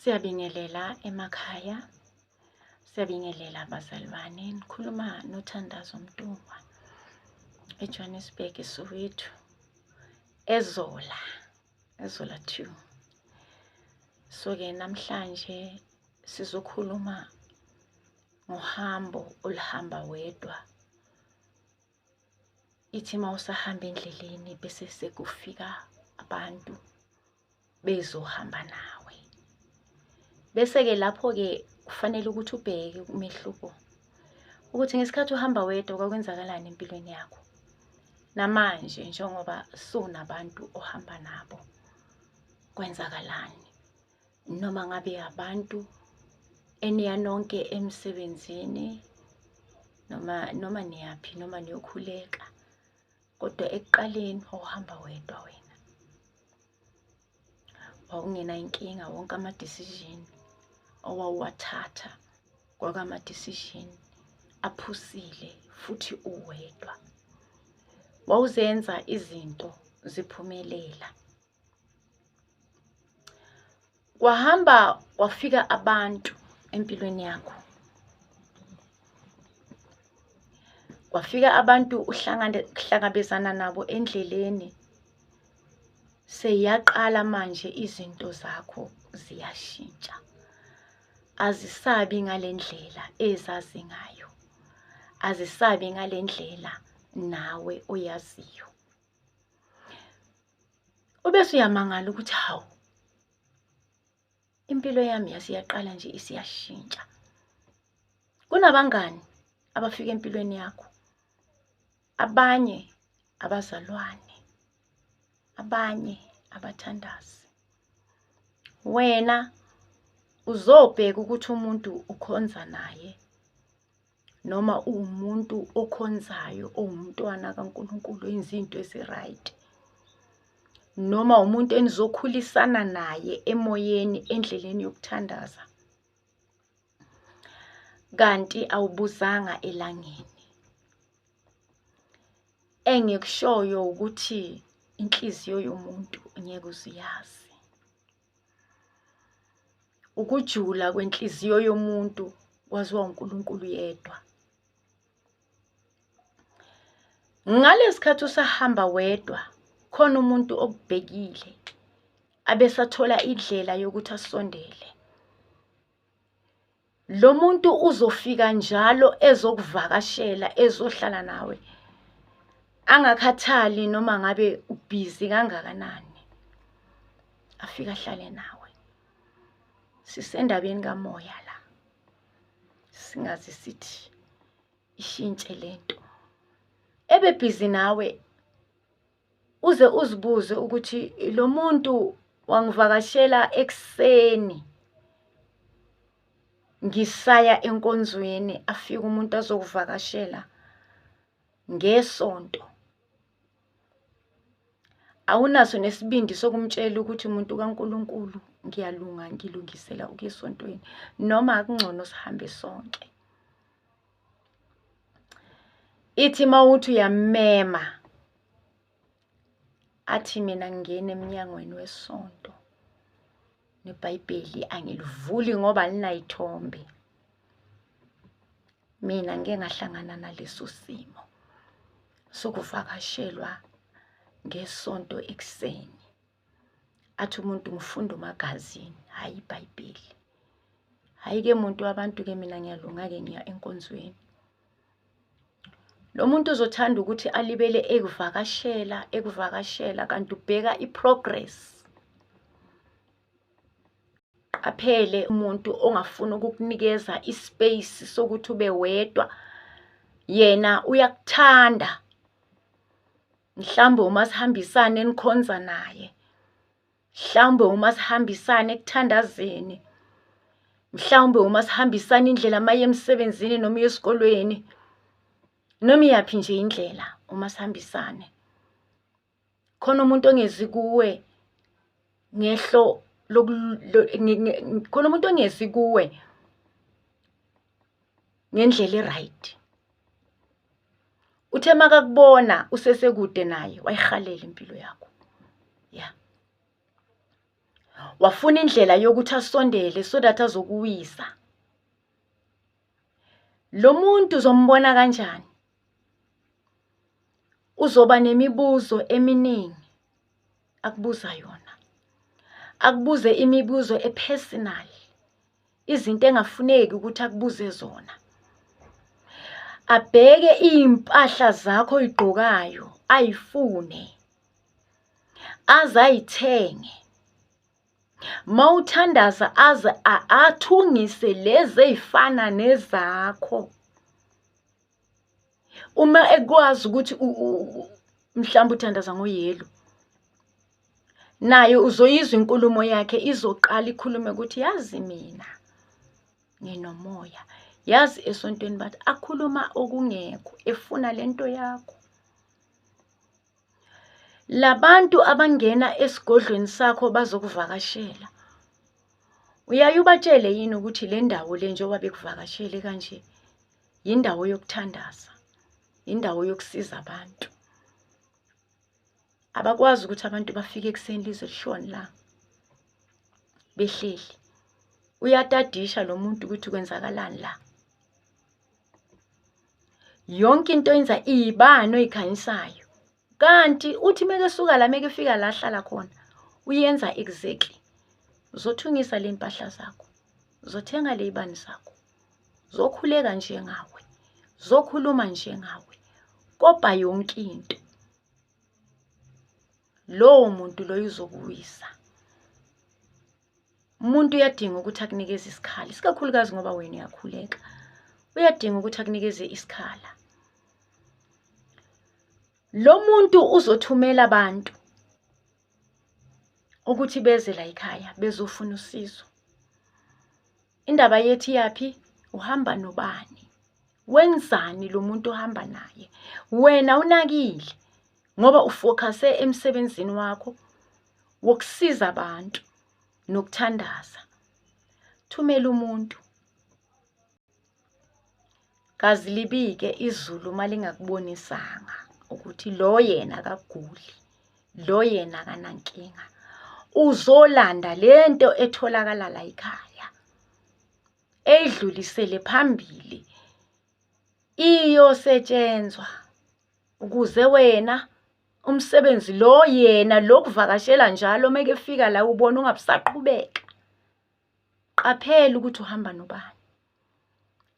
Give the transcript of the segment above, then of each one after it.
Siyabingelela emakhaya, siyabingelela abazalwane. Nikhuluma noThandazo Mtumwa eJohannesburg, eSoweto, eZola 2. So-ke namhlanje sizokhuluma ngohambo olihamba wedwa. Ithi mawusahamba endleleni bese sekufika abantu bezohamba nawe. Bese-ke lapho-ke kufanele ukuthi ubheke umehluko ukuthi ngesikhathi uhamba wedwa kwakwenzakalani empilweni yakho. Namanje njengoba sunabantu ohamba nabo kwenzakalani, noma ngabe abantu eniya nonke emsebenzini noma niyaphi noma niyokhuleka, kodwa ekuqaleni wawuhamba wedwa wena. Wawungena inkinga, wonke ama-decision owawathatha kwakama-decision aphusile futhi uwedwa. Wawuzenza izinto ziphumelela. Kwahamba kwafika abantu empilweni yakho. Kwafika abantu uhlangabezana nabo endleleni. Seyaqala manje izinto zakho ziyashintsha. Azisabi ngalendlela ezazi ngayo. Azisabi ngalendlela nawe oyaziyo. Ubese uyamangala ukuthi hawu, impilo yami yasiyaqala nje isiyashintsha. Kunabangani abafika empilweni yakho, abanye abazalwane, abanye abathandazi. Wena uzobheka ukuthi umuntu ukhonza naye noma uwumuntu okhonzayo, owumntwana kaNkulunkulu, wenza izinto ezi-right, noma umuntu enizokhulisana naye emoyeni endleleni yokuthandaza, kanti awubuzanga elangeni. Engikushoyo ukuthi inhliziyo yomuntu ngeke uziyazi. Ukujula kwenhliziyo yomuntu kwaziwa uNkulunkulu yedwa. Ngalesikhathi usahamba wedwa, khona umuntu okubhekile abesathola indlela yokuthi asondele. Lo muntu uzofika njalo ezokuvakashela, ezohlala nawe, angakhathali noma ngabe ubhizi kangakanani, afika ahlale nawe. Sisendabeni kamoya la, singazi sithi ishintshe lento. Ebebhizi nawe uze uzibuze ukuthi lo muntu wangivakashela ekseni ngisaya enkonzweni, afika umuntu azokuvakashela ngesonto. Awunaso nesibindi sokumtshela ukuthi umuntu kaNkulunkulu, ngiyalunga, ngilungisela ukuya esontweni, noma akungcono sihambe sonke. Ithi mawuthi uyamema, athi mina ngingena emnyangweni wesonto, neBhayibheli angilivuli ngoba linayithombe. Mina ngeke ngahlangana naleso simo sokuvakashelwa ngesonto ekseni. Athi umuntu ngifunda umagazini, hayi iBhayibheli. Hayi-ke muntu wabantu-ke, mina ngiyalunga-ke, ngiya enkonzweni. Lo muntu uzothanda ukuthi alibele ekuvakashela kanti ubheka iprogress. Qaphele umuntu ongafuna ukukunikeza ispace sokuthi ube wedwa. Yena uyakuthanda. Mhlawumbe uma sihambisane enikhonza naye. Mhlawumbe uma sihambisane ekuthandazeni. Mhlawumbe uma sihambisane indlela maye emsebenzini noma esikolweni. Noma iyaphi nje indlela uma sihambisane. Khona umuntu ongezi kuwe ngehlo khona umuntu ongezi kuwe ngendlela e-right. Uthe makakubona usesekude naye wayihalela impilo yakho. Yeah. wafuna indlela yokuthi asondele so that azokuwisa. Lo muntu uzombona kanjani? Uzoba nemibuzo eminingi akubuza yona. Akubuze imibuzo epersonal, izinto engafuneki ukuthi akubuze zona. Abheke impahla zakho oyigqokayo ayifune, azayithenge. Mawuthandaza aze athungise lezi ezifana nezakho. Uma ekwazi ukuthi mhlawumbe uthandaza ngoyelo, naye uzoyizwa inkulumo yakhe izoqala ikhulume ukuthi yazi mina nginomoya, yazi esontweni bathi akhuluma okungekho efuna lento yakho. Labantu abangena esigodlweni sakho bazokuvakashela, uyaye ubatshele yini ukuthi le ndawo le njengoba bekuvakashele kanje yindawo yokuthandaza, indawo yokusiza abantu. Abakwazi ukuthi abantu bafike ekuseni lize lishona la behleli. Uyatadisha lo muntu ukuthi kwenzakalani la. Yonke into yenza ibano oyikhanyisayo. Kanti uthi mekesuka la mekefika la hlala khona uyenza exactly. Uzothungisa le mpahla zakho, uzothenga le ibani zakho, zokhuleka njengawe, zokhuluma njengawe, kopa yonke into. Lowo muntu loyo uzokuwisa. Umuntu uyadinga ukuthi akunikeze isikhala, isikakhulukazi ngoba wena uyakhuleka. Uyadinga ukuthi akunikeze isikhala. Lo muntu uzothumela abantu ukuthi beze la ekhaya bezofuna usizo. Indaba yethi yapi? Uhamba nobani? Wenzani lo muntu ohamba naye? Wena unakile ngoba ufocuse emsebenzini wakho wokusiza abantu nokuthandaza. Thumela umuntu. Kazi libike izulu malingakubonisanga ukuthi lo yena akaguli, lo yena akanankinga. Uzolanda lento etholakala la ekhaya, edlulisele phambili, iyosetshenzwa ukuze wena umsebenzi lo yena lokuvakashela njalo mekefika la ubona ungabusaqhubeka. Qaphela ukuthi uhamba nobani.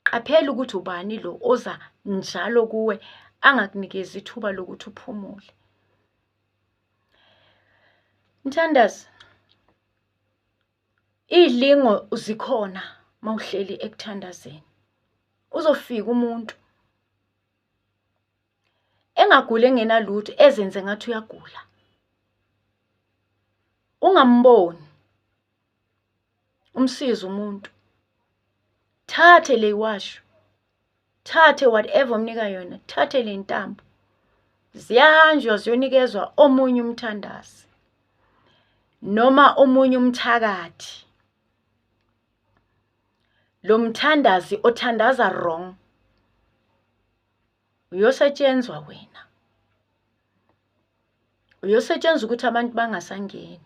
Qaphela ukuthi ubani lo oza njalo kuwe angakunikeza ithuba lokuthi uphumule. Mthandazi, idlingo zikhona mawuhleli ekuthandazeni. Uzofika umuntu engagule ngenalutho ezenze ngathi uyagula. Ungamboni. Umsize umuntu. Thathe le washo. Thathe whatever umnika yona, thathe le ntambo. Ziyahanjwa ziyonikezwa omunye umthandazi noma omunye umthakathi. Lo mthandazi othandaza wrong uyosetshenzwa wena. Uyosetshenzwa ukuthi abantu bangasangeni.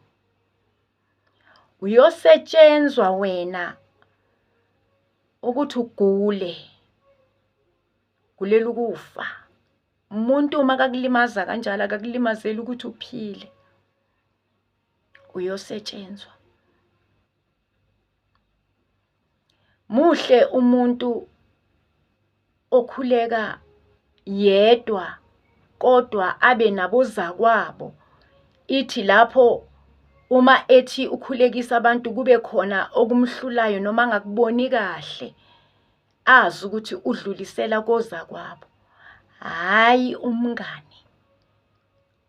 Uyosetshenzwa wena ukuthi ugule. Gulela ukufa. Umuntu uma akakulimaza kanjalo akakulimazeli ukuthi uphile. Uyosetshenzwa. Muhle umuntu okhuleka yedwa kodwa abe nabozakwabo. Ithi lapho uma ethi ukhulekisa abantu kube khona okumhlulayo noma ngakuboni kahle, azi ukuthi udlulisela kozakwabo. Hayi umngani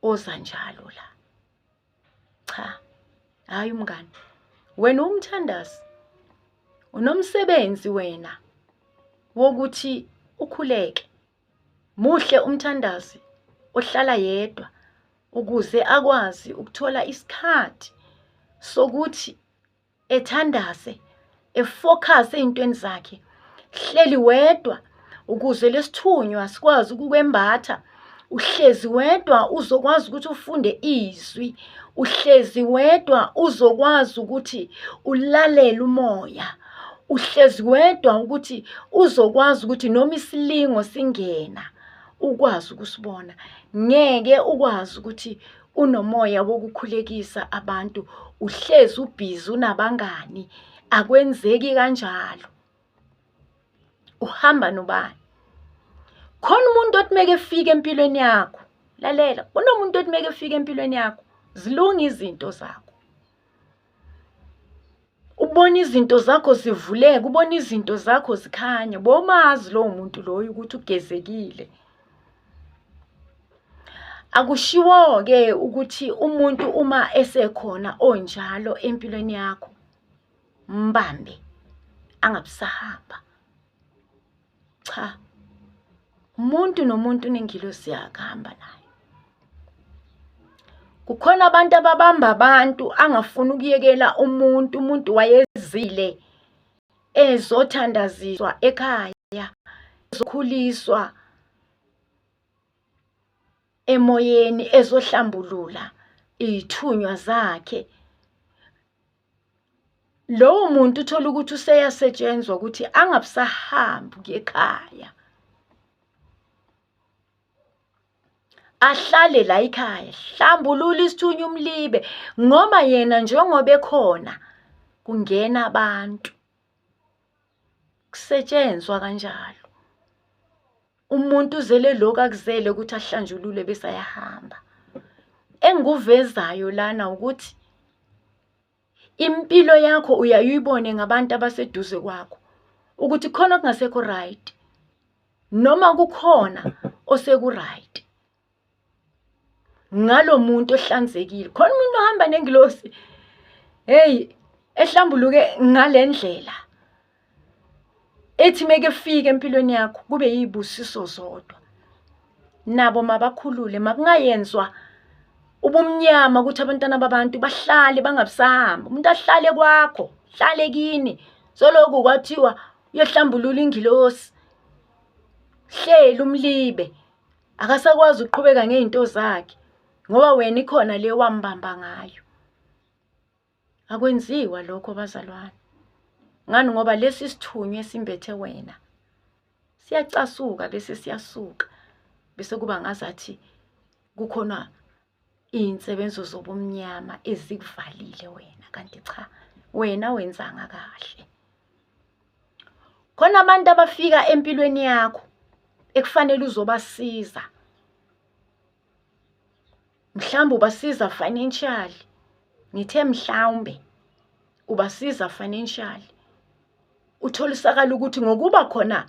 oza njalo la. Cha, hayi umngani. Wena umthandazi. Unomsebenzi wena wokuthi ukhuleke. Muhle umthandazi ohlala yedwa ukuze akwazi ukuthola isikhathi sokuthi ethandaze, efocus ezintweni zakhe. Hleli wedwa ukuze lesithunywa sikwazi ukukwembatha. Uhlezi wedwa uzokwazi ukuthi ufunde izwi, uhlezi wedwa uzokwazi ukuthi ulalele umoya. Uhlezi wedwa ukuthi uzokwazi ukuthi noma isilingo singena ukwazi ukusibona. Ngeke ukwazi ukuthi unomoya wokukhulekisa abantu, uhlezi ubhizi unabangani, akwenzeki kanjalo. Uhamba nobani? Khona umuntu othi meke fika empilweni yakho, lalela, kunomuntu othi meke fika empilweni yakho, zilunga izinto zakho. Ubona izinto zakho zivuleka, ubona izinto zakho zikhanya, bomazi lowo muntu loyo ukuthi ugezekile. Akushiwo-ke ukuthi umuntu uma esekhona onjalo empilweni yakho, mbambe, angabisahamba. Cha, umuntu nomuntu unengilosi yakhe ahamba naye. Kukhona abantu ababamba abantu angafuni ukuyekela umuntu wayezile ezothandaziswa ekhaya, ezokhuliswa emoyeni, ezohlambulula izithunywa zakhe. Lowo muntu uthola ukuthi useyasetshenzwa ukuthi angabisahambi ekhaya, ahlale la ekhaya, hlambulula isithunywa umlibe, ngoba yena njengoba ekhona kungena abantu. Kusetshenzwa kanjalo. Umuntu uzele lokhu akuzele ukuthi ahlanjulule bese ayahamba. Engikuvezayo lana ukuthi impilo yakho uyayibone ngabantu abaseduze kwakho ukuthi khona okungasekho right, noma kukhona oseku right. Ngalo muntu ohlanzekile. Khona umuntu ohamba nengilosi, hey, ehlambuluke ngalendlela, ethi meke fika empilweni yakho kube yibusiso zodwa. Nabo mabakhulule, makungayenzwa ubumnyama ukuthi abantwana babantu bahlale bangabisahamba. Umuntu ahlale kwakho, hlale kini, soloku kwathiwa uyohlambulula ingilosi, hlela umlibe, akasakwazi ukuqhubeka ngezinto zakhe ngoba wena ikhona le wambamba ngayo. Akwenziwa lokho bazalwane. Ngani? Ngoba lesi sithunywa esimbethe wena siyacasuka bese siyasuka, bese kuba ngazathi kukhona insebenzo zobumnyama ezikuvalile wena, kanti cha, wena wenzanga kahle. Khona abantu abafika empilweni yakho ekufanele uzobasiza. Mhlawumbe ubasiza financially. Ngithe mhlawumbe ubasiza financially. Uthola isakala ukuthi ngokuba khona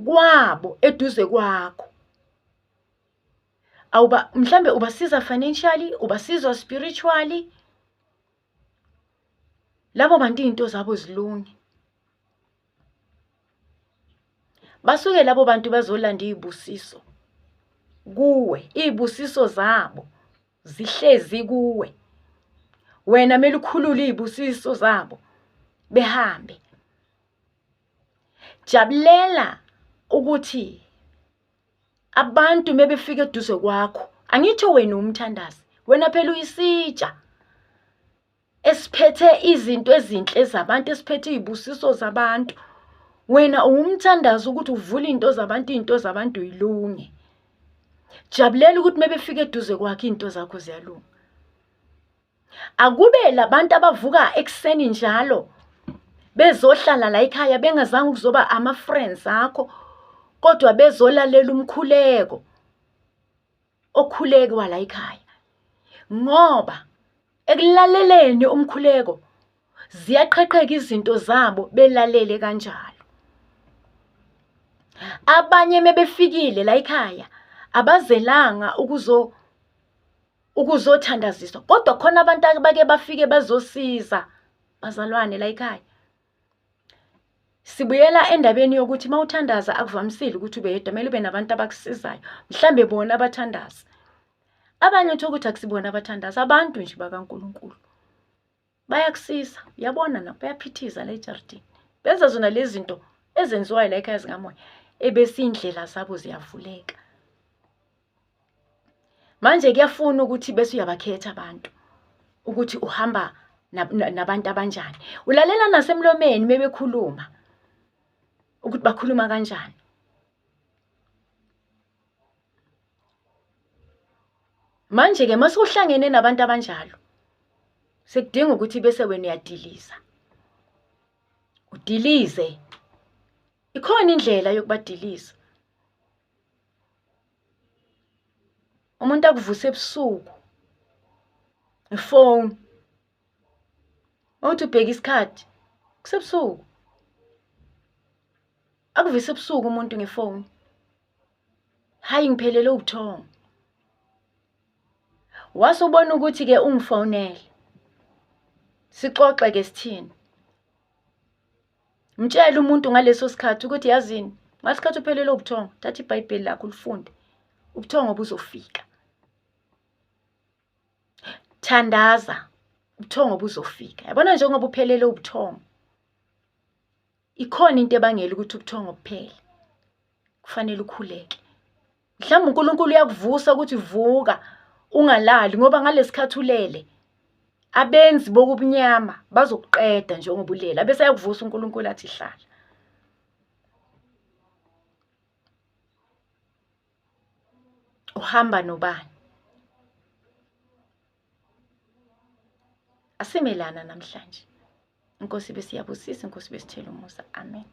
kwabo eduze kwakho, mhlawumbe ubasiza financially, ubasiza spiritually. Labo bantu izinto zabo zilunge. Basuke labo bantu bazolanda izibusiso kuwe, izibusiso zabo zihlezi kuwe. Wena mele ukhulule izibusiso zabo behambe. Jabulela ukuthi abantu mebefika eduze kwakho, angithi wena umthandazi, wena phela uyisitsha esiphethe izinto ezinhle zabantu, esiphethe izibusiso zabantu. Wena umthandazi ukuthi uvule izinto zabantu yilunge. Jabulela ukuthi mebefika eduze kwakho izinto zakho ziyalunga. Akube labantu abavuka ekseni njalo bezohlala la ekhaya bengazange ukuzoba ama-friends akho, kodwa bezolalela umkhuleko okhulekwa la ekhaya. Ngoba ekulaleleni umkhuleko ziyaqhaqheka izinto zabo belalele kanjalo. Abanye mebefikile la ekhaya abazelanga ukuzothandaziswa, kodwa khona abantu abake bafike bazosiza bazalwane la ekhaya. Sibuyela endabeni yokuthi mawuthandaza akuvamisile ukuthi ube yedwa, kumele ube nabantu abakusizayo. Mhlambe bona abathandazi. Abanye uthola ukuthi akusibona abathandazi, abantu nje bakaNkulunkulu. Bayakusiza, uyabona na, bayaphithiza la ejardini. Benza zona lezi zinto ezenziwayo la ekhaya zikamoya, ebese indlela zabo ziyavuleka. Manje kuyafuna ukuthi bese uyabakhetha abantu ukuthi uhamba nabantu abanjani. Ulalela nasemlomeni mebekhuluma ukuthi bakhuluma kanjani. Manje-ke masuhlangene nabantu abanjalo, sekudinga ukuthi bese wena uyadiliza. Udilize. Ikhona indlela yokubadiliza. Umuntu akuvuse ebusuku ifone. Uthi ubheka isikhathi kusebusuku. Akuvise ebusuku umuntu ngefone. Hayi ngiphelele ubuthongo. Wasubona ukuthi ke ungifonele. Sixoxe ke sithini. Mtshela umuntu ngaleso sikhathi ukuthi yazini, ngasikhathi uphelele ubuthongo, thatha iBhayibheli lakho ulifunde. Ubuthongo buzofika. Thandaza, ubuthongo buzofika. Yabona njengoba uphelele ubuthongo. Ikhona into ebangela ukuthi ubuthongo buphele. Kufanele ukhuleke. Mhlawumbe uNkulunkulu uyakuvusa ukuthi vuka ungalali ngoba ngalesikhathi ulele abenzi bokubunyama bazokuqeda njengoba ulele. Bese ayakuvusa uNkulunkulu athi hlala. Uhamba nobani? Asimelana namhlanje. Inkosi besiyabusisa, inkosi besithela umusa. Amen.